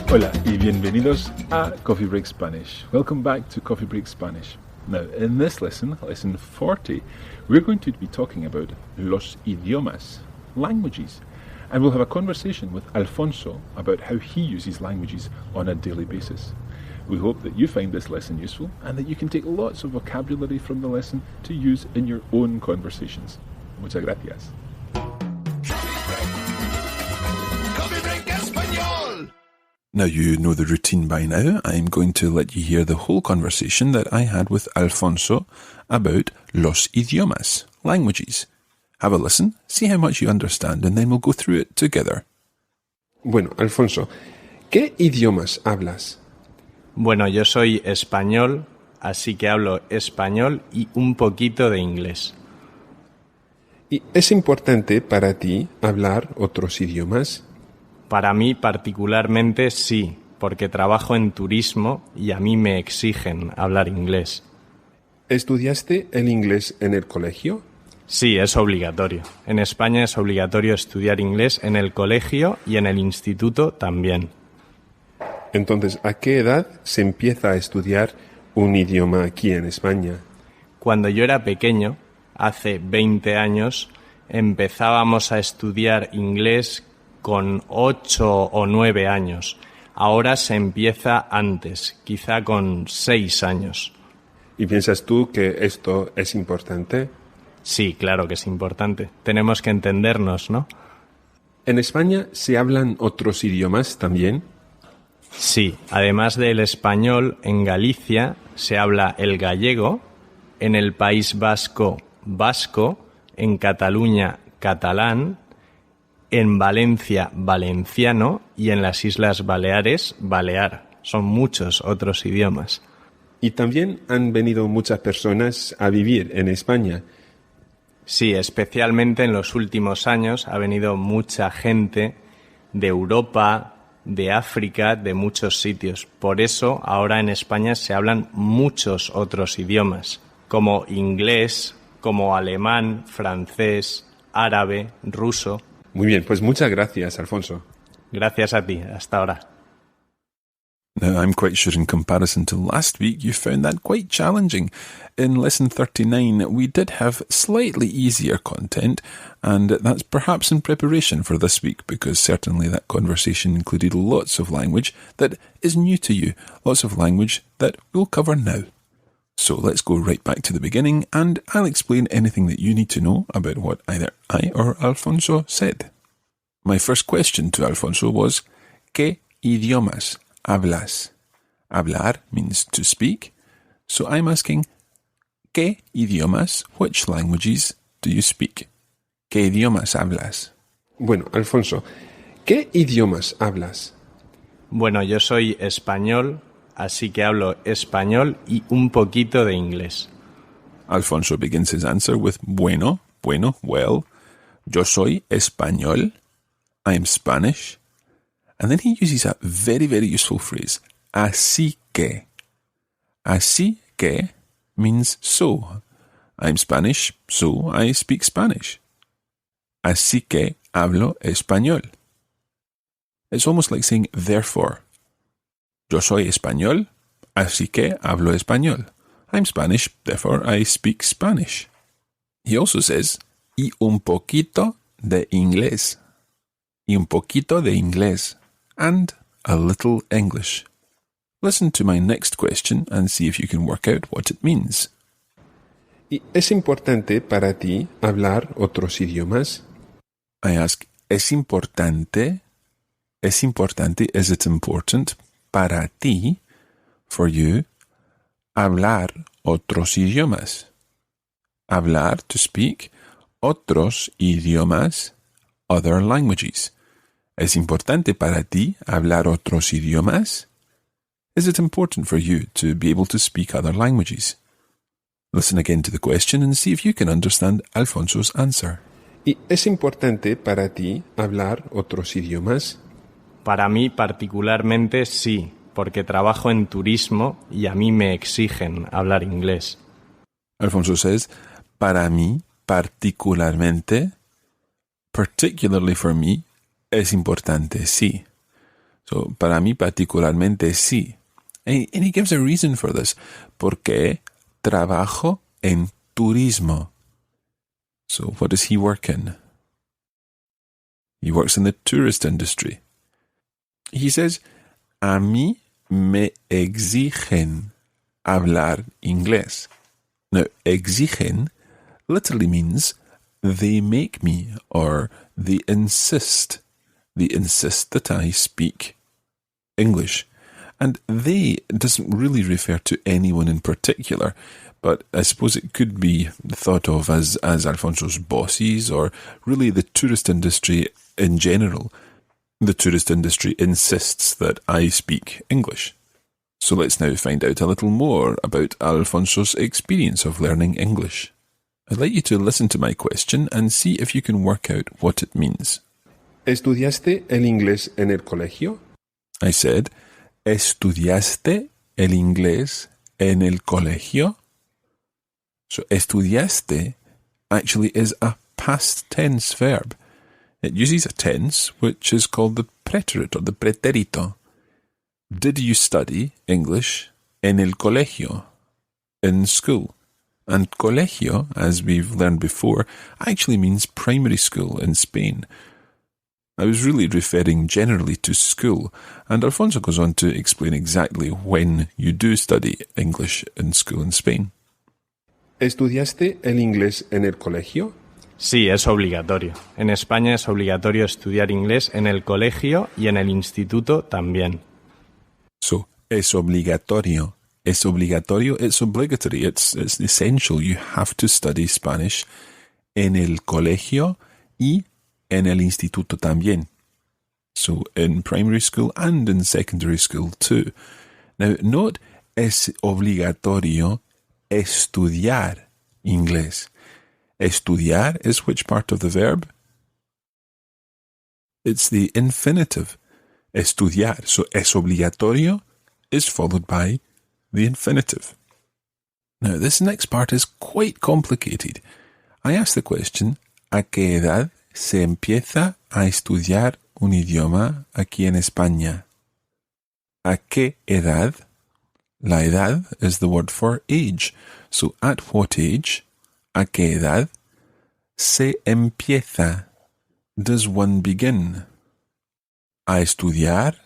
Hola y bienvenidos a Coffee Break Spanish. Welcome back to Coffee Break Spanish. Now, in this lesson, lesson 40, we're going to be talking about los idiomas, languages. And we'll have a conversation with Alfonso about how he uses languages on a daily basis. We hope that you find this lesson useful and that you can take lots of vocabulary from the lesson to use in your own conversations. Muchas gracias. Now you know the routine by now. I'm going to let you hear the whole conversation that I had with Alfonso about los idiomas, languages. Have a listen, see how much you understand, and then we'll go through it together. Bueno, Alfonso, ¿qué idiomas hablas? Bueno, yo soy español, así que hablo español y un poquito de inglés. ¿Y es importante para ti hablar otros idiomas? Para mí particularmente sí, porque trabajo en turismo y a mí me exigen hablar inglés. ¿Estudiaste el inglés en el colegio? Sí, es obligatorio. En España es obligatorio estudiar inglés en el colegio y en el instituto también. Entonces, ¿a qué edad se empieza a estudiar un idioma aquí en España? Cuando yo era pequeño, hace 20 años, empezábamos a estudiar inglés con 8 o 9 años. Ahora se empieza antes, quizá con 6 años. ¿Y piensas tú que esto es importante? Sí, claro que es importante. Tenemos que entendernos, ¿no? ¿En España se hablan otros idiomas también? Sí, además del español, en Galicia se habla el gallego, en el País Vasco, vasco, en Cataluña, catalán, en Valencia, valenciano y en las Islas Baleares, balear. Son muchos otros idiomas. Y también han venido muchas personas a vivir en España. Sí, especialmente en los últimos años ha venido mucha gente de Europa, de África, de muchos sitios. Por eso ahora en España se hablan muchos otros idiomas, como inglés, como alemán, francés, árabe, ruso. Muy bien, pues muchas gracias, Alfonso. Gracias a ti. Hasta ahora. Now, I'm quite sure in comparison to last week, you found that quite challenging. In lesson 39, we did have slightly easier content, and that's perhaps in preparation for this week, because certainly that conversation included lots of language that is new to you, lots of language that we'll cover now. So let's go right back to the beginning, and I'll explain anything that you need to know about what either I or Alfonso said. My first question to Alfonso was, ¿Qué idiomas hablas? Hablar means to speak, so I'm asking, ¿Qué idiomas? Which languages do you speak? ¿Qué idiomas hablas? Bueno, Alfonso, ¿qué idiomas hablas? Bueno, yo soy español, así que hablo español y un poquito de inglés. Alfonso begins his answer with bueno, well. Yo soy español. I'm Spanish. And then he uses a very, very useful phrase, así que. Así que means so. I'm Spanish, so I speak Spanish. Así que hablo español. It's almost like saying therefore. Yo soy español, así que hablo español. I'm Spanish, therefore I speak Spanish. He also says, y un poquito de inglés. Y un poquito de inglés. And a little English. Listen to my next question and see if you can work out what it means. ¿Y es importante para ti hablar otros idiomas? I ask, ¿es importante? ¿Es importante? Is it important? Para ti, for you, hablar otros idiomas. Hablar, to speak, otros idiomas, other languages. ¿Es importante para ti hablar otros idiomas? Is it important for you to be able to speak other languages? Listen again to the question and see if you can understand Alfonso's answer. ¿Y es importante para ti hablar otros idiomas? Para mí particularmente sí, porque trabajo en turismo y a mí me exigen hablar inglés. Alfonso says, para mí particularmente, particularly for me, es importante, sí. So, para mí particularmente sí. And he gives a reason for this. Porque trabajo en turismo. So, what does he work in? He works in the tourist industry. He says, a mí me exigen hablar inglés. Now, exigen literally means they make me or they insist. They insist that I speak English. And they doesn't really refer to anyone in particular, but I suppose it could be thought of as Alfonso's bosses or really the tourist industry in general. The tourist industry insists that I speak English. So let's now find out a little more about Alfonso's experience of learning English. I'd like you to listen to my question and see if you can work out what it means. ¿Estudiaste el inglés en el colegio? I said, ¿estudiaste el inglés en el colegio? So estudiaste actually is a past tense verb. It uses a tense which is called the preterite or the pretérito. Did you study English en el colegio? In school. And colegio, as we've learned before, actually means primary school in Spain. I was really referring generally to school, and Alfonso goes on to explain exactly when you do study English in school in Spain. ¿Estudiaste el inglés en el colegio? Sí, es obligatorio. En España es obligatorio estudiar inglés en el colegio y en el instituto también. So, es obligatorio. Es obligatorio, it's obligatory, it's essential. You have to study Spanish en el colegio y en el instituto también. So, in primary school and in secondary school too. Now, note, es obligatorio estudiar inglés. Estudiar is which part of the verb? It's the infinitive. Estudiar. So, es obligatorio is followed by the infinitive. Now, this next part is quite complicated. I asked the question, ¿a qué edad se empieza a estudiar un idioma aquí en España? ¿A qué edad? La edad is the word for age. So, at what age? ¿A qué edad? Se empieza. Does one begin? A estudiar,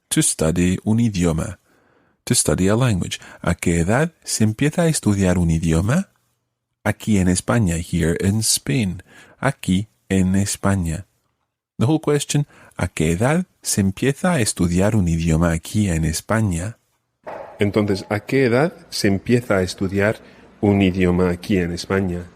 to study un idioma. To study a language. ¿A qué edad se empieza a estudiar un idioma? Aquí en España, here in Spain. Aquí en España. The whole question, ¿a qué edad se empieza a estudiar un idioma aquí en España? Entonces, ¿a qué edad se empieza a estudiar un idioma aquí en España?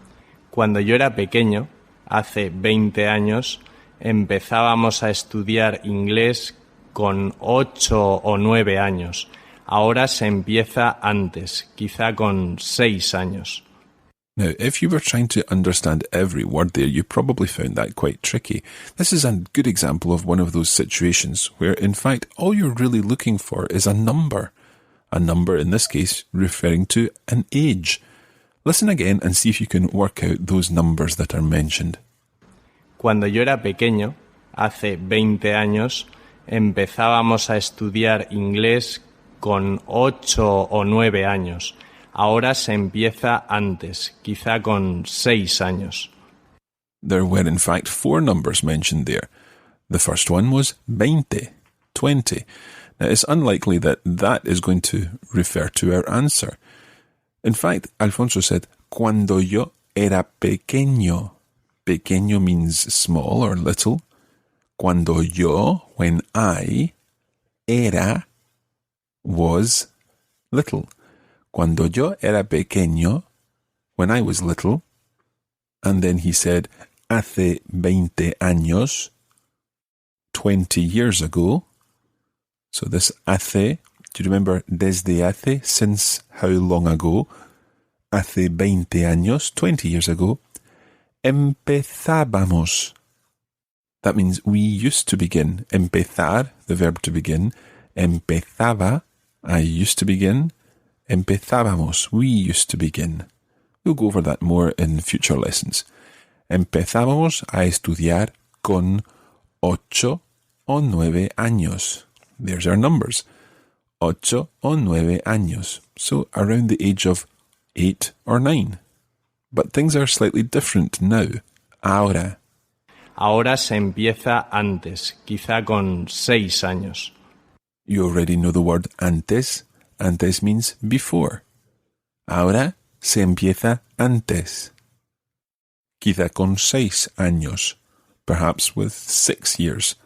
Cuando yo era pequeño, hace 20 años, empezábamos a estudiar inglés con 8 o 9 años. Ahora se empieza antes, quizá con 6 años. Now, if you were trying to understand every word there, you probably found that quite tricky. This is a good example of one of those situations where, in fact, all you're really looking for is a number. A number, in this case, referring to an age. Listen again and see if you can work out those numbers that are mentioned. Cuando yo era pequeño, hace 20 años, empezábamos a estudiar inglés con 8 o 9 años. Ahora se empieza antes, quizá con 6 años. There were in fact 4 numbers mentioned there. The first one was 20. Now it's unlikely that is going to refer to our answer. In fact, Alfonso said, cuando yo era pequeño. Pequeño means small or little. Cuando yo, when I, era, was little. Cuando yo era pequeño, when I was little. And then he said, hace 20 años, 20 years ago. So this hace, do you remember desde hace, since how long ago? Hace 20 años, 20 years ago. Empezábamos. That means we used to begin. Empezar, the verb to begin. Empezaba, I used to begin. Empezábamos, we used to begin. We'll go over that more in future lessons. Empezábamos a estudiar con 8 o 9 años. There's our numbers. 8 o 9 años. So around the age of 8 or 9. But things are slightly different now. Ahora. Ahora se empieza antes, quizá con 6 años. You already know the word antes. Antes means before. Ahora se empieza antes. Quizá con 6 años. Perhaps with 6 years.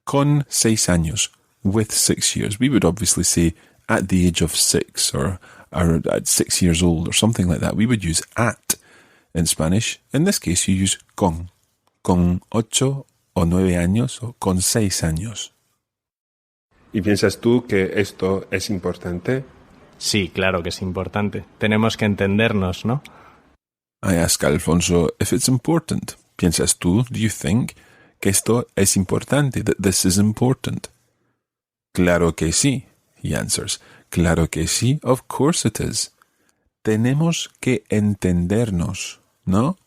Con 6 años. With 6 years. We would obviously say at the age of 6 or at 6 years old or something like that. We would use at in Spanish. In this case, you use con. Con 8 o 9 años o con 6 años. ¿Y piensas tú que esto es importante? Sí, claro que es importante. Tenemos que entendernos, ¿no? I ask Alfonso if it's important. ¿Piensas tú, do you think, que esto es importante, that this is important? Claro que sí, he answers. Claro que sí, of course it is. Tenemos que entendernos, ¿no?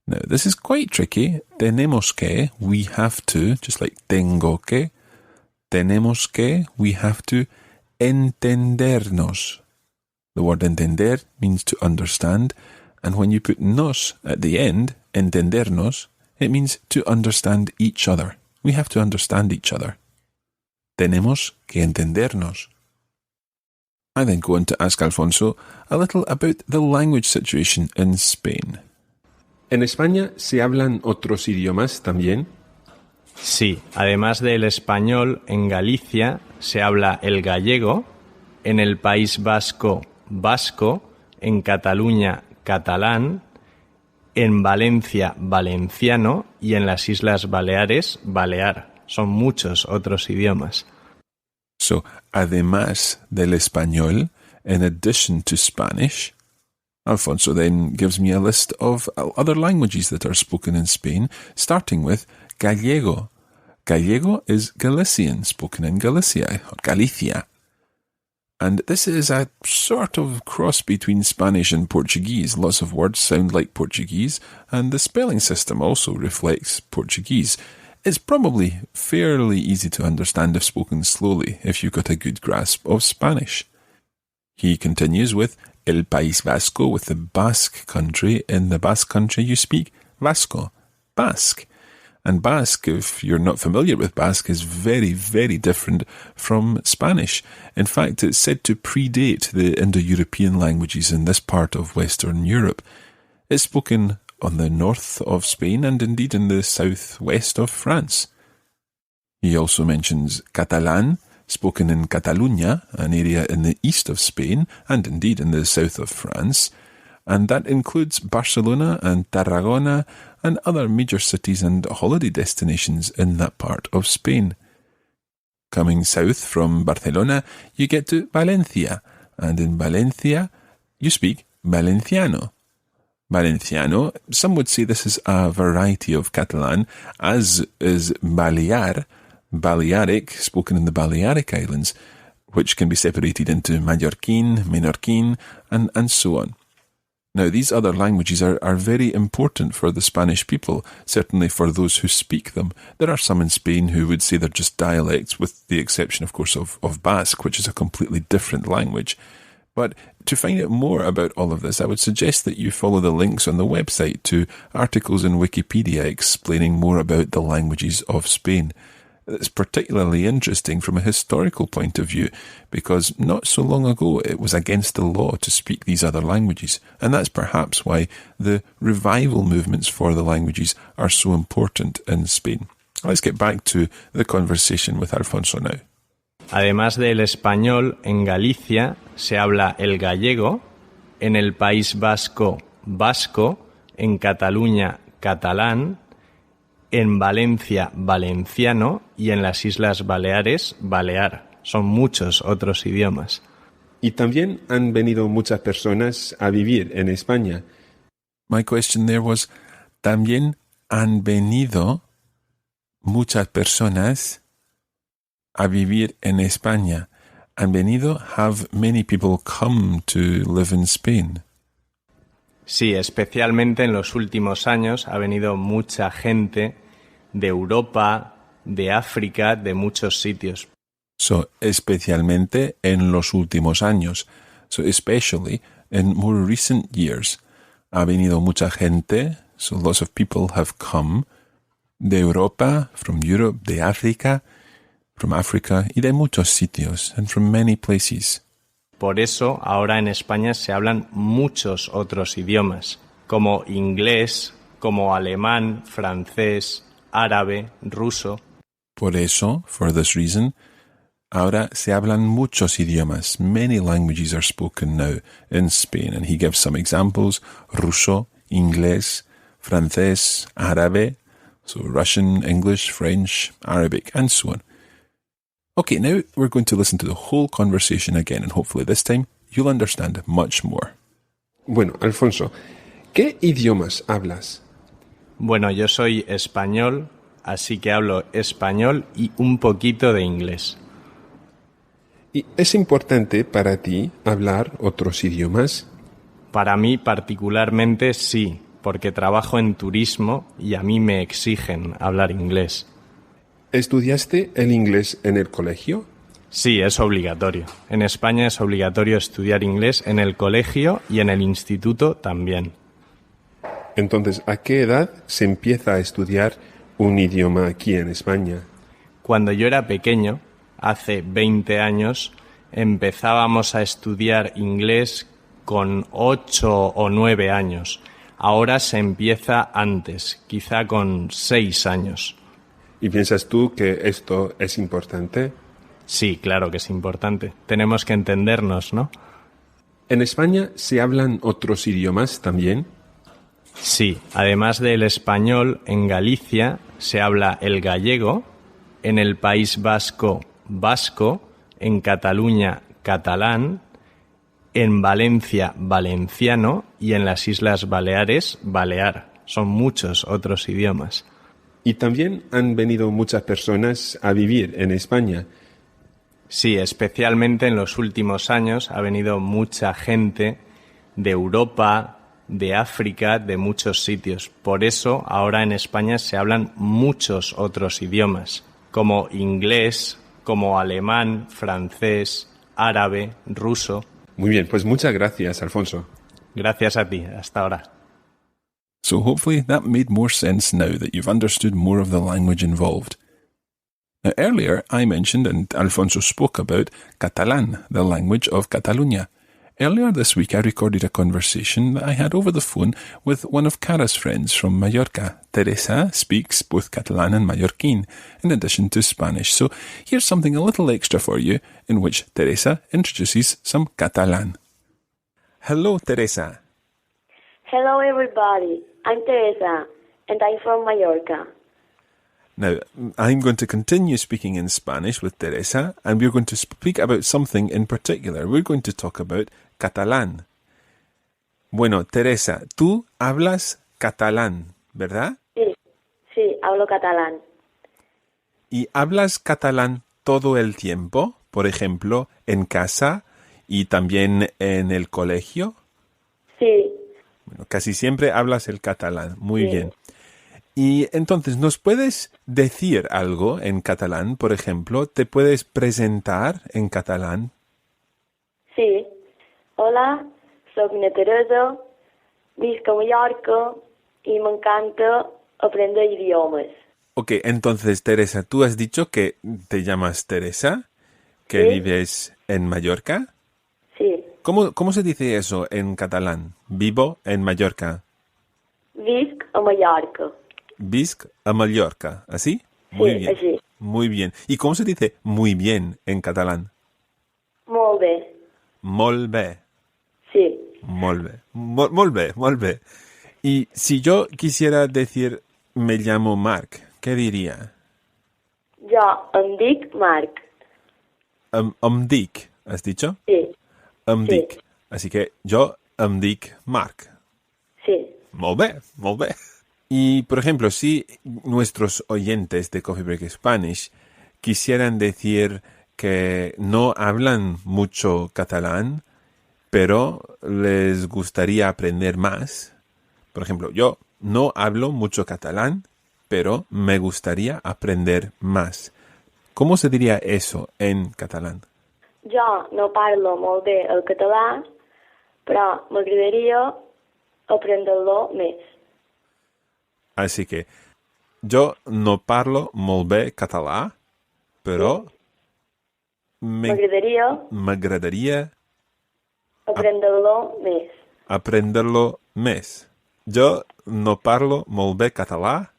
Now, this is quite tricky. Tenemos que, we have to, just like tengo que. Tenemos que, we have to, entendernos. The word entender means to understand, and when you put nos at the end, entendernos, it means to understand each other. We have to understand each other. Tenemos que entendernos. I then go on to ask Alfonso a little about the language situation in Spain. ¿En España se hablan otros idiomas también? Sí, además del español, en Galicia se habla el gallego, en el País Vasco, vasco, en Cataluña, catalán, en Valencia, valenciano y en las Islas Baleares, balear. Son muchos otros idiomas. So, además del español, in addition to Spanish, Alfonso then gives me a list of other languages that are spoken in Spain, starting with Gallego. Gallego is Galician, spoken in Galicia, or Galicia. And this is a sort of cross between Spanish and Portuguese. Lots of words sound like Portuguese, and the spelling system also reflects Portuguese. It's probably fairly easy to understand if spoken slowly, if you've got a good grasp of Spanish. He continues with El País Vasco, with the Basque country. In the Basque country you speak Vasco, Basque. And Basque, if you're not familiar with Basque, is very, very different from Spanish. In fact, it's said to predate the Indo-European languages in this part of Western Europe. It's spoken on the north of Spain and indeed in the southwest of France. He also mentions Catalan, spoken in Catalunya, an area in the east of Spain and indeed in the south of France. And that includes Barcelona and Tarragona and other major cities and holiday destinations in that part of Spain. Coming south from Barcelona, you get to Valencia, and in Valencia, you speak Valenciano. Valenciano, some would say this is a variety of Catalan, as is Balear, Balearic, spoken in the Balearic Islands, which can be separated into Mallorquin, Menorquin, and so on. Now, these other languages are very important for the Spanish people, certainly for those who speak them. There are some in Spain who would say they're just dialects, with the exception, of course, of Basque, which is a completely different language. But to find out more about all of this, I would suggest that you follow the links on the website to articles in Wikipedia explaining more about the languages of Spain. It's particularly interesting from a historical point of view, because not so long ago it was against the law to speak these other languages, and that's perhaps why the revival movements for the languages are so important in Spain. Let's get back to the conversation with Alfonso now. Además del español, en Galicia se habla el gallego, en el País Vasco, vasco, en Cataluña, catalán, en Valencia, valenciano y en las Islas Baleares, balear. Son muchos otros idiomas. Y también han venido muchas personas a vivir en España. My question there was, también han venido muchas personas a vivir en España. Han venido, have many people come to live in Spain? Sí, especialmente en los últimos años ha venido mucha gente de Europa, de África, de muchos sitios. So, especialmente en los últimos años. So, especially in more recent years. Ha venido mucha gente, so lots of people have come de Europa, from Europe, de África, from Africa y de muchos sitios, and from many places. Por eso, ahora en España se hablan muchos otros idiomas, como inglés, como alemán, francés, árabe, ruso. Por eso, for this reason, ahora se hablan muchos idiomas. Many languages are spoken now in Spain, and he gives some examples: ruso, inglés, francés, árabe, so Russian, English, French, Arabic, and so on. Okay, now we're going to listen to the whole conversation again, and hopefully this time you'll understand much more. Bueno, Alfonso, ¿qué idiomas hablas? Bueno, yo soy español, así que hablo español y un poquito de inglés. ¿Y es importante para ti hablar otros idiomas? Para mí particularmente sí, porque trabajo en turismo y a mí me exigen hablar inglés. ¿Estudiaste el inglés en el colegio? Sí, es obligatorio. En España es obligatorio estudiar inglés en el colegio y en el instituto también. Entonces, ¿a qué edad se empieza a estudiar un idioma aquí en España? Cuando yo era pequeño, hace 20 años, empezábamos a estudiar inglés con 8 o 9 años. Ahora se empieza antes, quizá con 6 años. ¿Y piensas tú que esto es importante? Sí, claro que es importante. Tenemos que entendernos, ¿no? ¿En España se hablan otros idiomas también? Sí, además del español, en Galicia se habla el gallego, en el País Vasco, vasco, en Cataluña, catalán, en Valencia, valenciano y en las Islas Baleares, balear. Son muchos otros idiomas. Y también han venido muchas personas a vivir en España. Sí, especialmente en los últimos años ha venido mucha gente de Europa, de África, de muchos sitios. Por eso ahora en España se hablan muchos otros idiomas, como inglés, como alemán, francés, árabe, ruso. Muy bien, pues muchas gracias, Alfonso. Gracias a ti. Hasta ahora. So hopefully that made more sense now that you've understood more of the language involved. Now, earlier I mentioned, and Alfonso spoke about, Catalan, the language of Catalunya. Earlier this week I recorded a conversation that I had over the phone with one of Cara's friends from Mallorca. Teresa speaks both Catalan and Mallorquin, in addition to Spanish. So here's something a little extra for you, in which Teresa introduces some Catalan. Hello, Teresa. Hello, everybody. I'm Teresa, and I'm from Mallorca. Now, I'm going to continue speaking in Spanish with Teresa, and we're going to speak about something in particular. We're going to talk about catalán. Bueno, Teresa, tú hablas catalán, ¿verdad? Sí, hablo catalán. ¿Y hablas catalán todo el tiempo? Por ejemplo, en casa y también en el colegio. Sí. Bueno, casi siempre hablas el catalán. Muy Sí. bien. Y entonces, ¿nos puedes decir algo en catalán? Por ejemplo, ¿te puedes presentar en catalán? Sí. Hola, soc na Teresa, visc a Mallorca y me encanta aprender idiomas. Ok, entonces, Teresa, tú has dicho que te llamas Teresa, que Sí. vives en Mallorca. Sí. ¿Cómo se dice eso en catalán? Vivo en Mallorca. Visc a Mallorca. Visc a Mallorca, ¿así? Muy Sí, bien. así. Muy bien. ¿Y cómo se dice muy bien en catalán? Molt bé. Molt bé. Sí. Molt bé. Molt bé, molt bé. Y si yo quisiera decir me llamo Marc, ¿qué diría? Jo em dic Marc. Em dic, ¿has dicho? Sí. Em Sí. dic. Así que yo em dic Marc. Sí. Molt bé, molt bé. Y, por ejemplo, si nuestros oyentes de Coffee Break Spanish quisieran decir que no hablan mucho catalán, pero les gustaría aprender más. Por ejemplo, yo no hablo mucho catalán, pero me gustaría aprender más. ¿Cómo se diría eso en catalán? Jo no parlo molt bé el català, però m'agradaria aprendre-lo més. Así que yo no parlo molt bé català, però m'agradaria aprendre-lo més. Aprenderlo més. Yo no parlo molt bé català,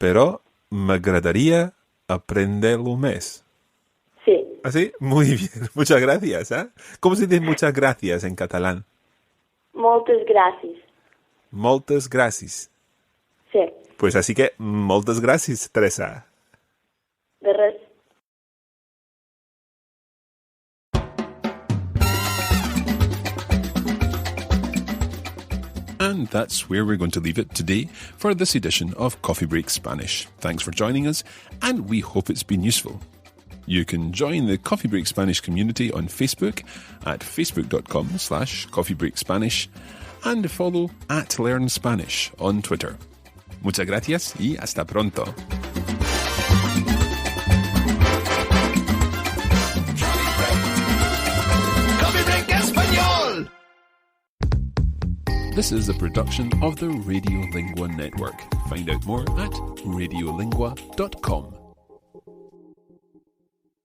però m'agradaria aprenderlo més. Sí. ¿Así? Muy bien. Muchas gracias. ¿Eh? ¿Cómo se dice muchas gracias en catalán? Moltes gràcies. Moltes gràcies. Sí. Pues así que moltes gràcies, Teresa. De res. And that's where we're going to leave it today for this edition of Coffee Break Spanish. Thanks for joining us, and we hope it's been useful. You can join the Coffee Break Spanish community on Facebook at facebook.com/coffeebreakspanish and follow @LearnSpanish on Twitter. Muchas gracias y hasta pronto. This is a production of the Radiolingua Network. Find out more at radiolingua.com.